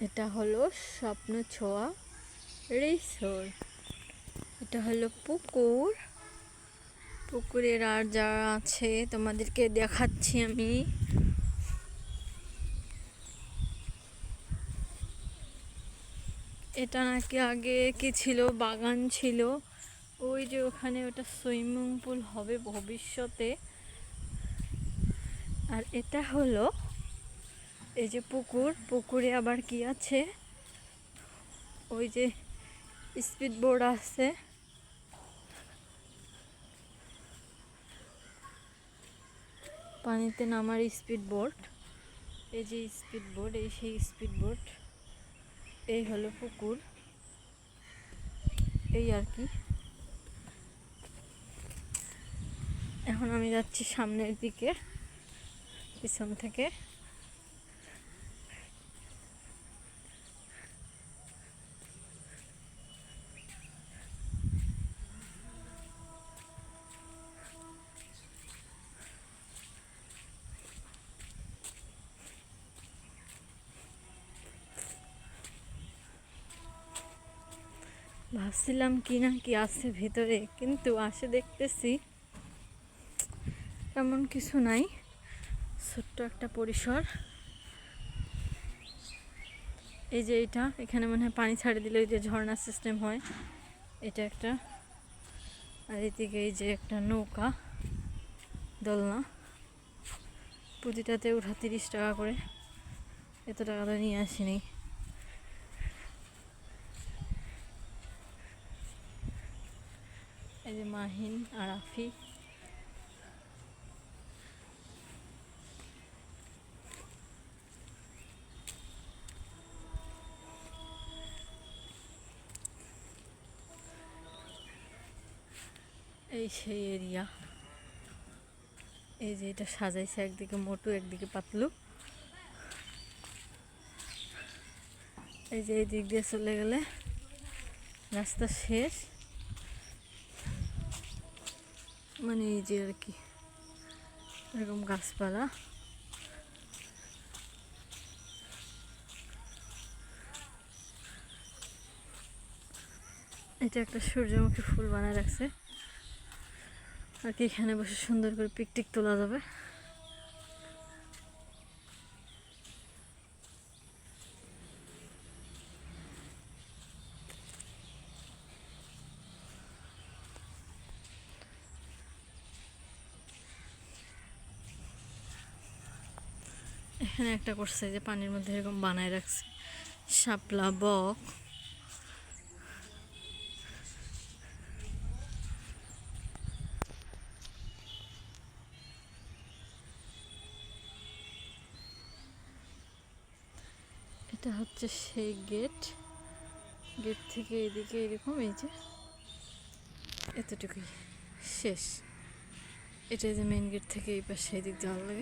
এটা হলো স্বপ্ন ছোঁয়া রিসোর্ট। এটা হলো পুকুর। পুকুরের আর যা আছে তোমাদেরকে দেখাচ্ছি আমি। এটা নাকি আগে কি ছিল, বাগান ছিল। ওই যে ওখানে ওটা সুইমিং পুল হবে ভবিষ্যতে। আর এটা হলো এই যে পুকুর। পুকুরে আবার কি আছে, ওই যে স্পিড বোর্ড আছে। পানিতে নামার স্পিড বোর্ড। এই যে স্পিড বোর্ড, এই সেই স্পিড বোর্ড। এই হলো পুকুর, এই আর কি। এখন আমি যাচ্ছি সামনের দিকে, পিছন থেকে। ভাবছিলাম কি না কি আছে ভিতরে, কিন্তু আসে দেখতেছি তেমন কিছু নাই, ছোট্ট একটা পরিসর। এই যে এটা, এখানে মনে হয় পানি ছাড়ে দিলে ওই যে ঝর্ণা সিস্টেম হয়, এটা একটা। আর এদিকে এই যে একটা নৌকা, দোলনা। প্রতিটাতে ওঠা 30 টাকা করে, এত টাকা তো নিয়ে আসিনি। এই যে মাহিন আর আফি। এই সেই এরিয়া। এই যে এটা সাজাইছে, একদিকে মোটু একদিকে পাতলু। এই যে এই দিক দিয়ে চলে গেলে রাস্তা শেষ, মানে এই যে আর কি এরকম গাছপালা। এটা একটা সূর্যমুখী ফুল বানায় রাখছে আর কি, এখানে বসে সুন্দর করে পিকটিক তোলা যাবে। এখানে একটা করছে যে পানির মধ্যে এরকম বানায় রাখছে শাপলা বক। এটা হচ্ছে সেই গেট। গেট থেকে এদিকে এরকম, এই যে এতটুকুই শেষ। এটা যে মেন গেট থেকে এই পাশে এদিক যাওয়ার লাগে।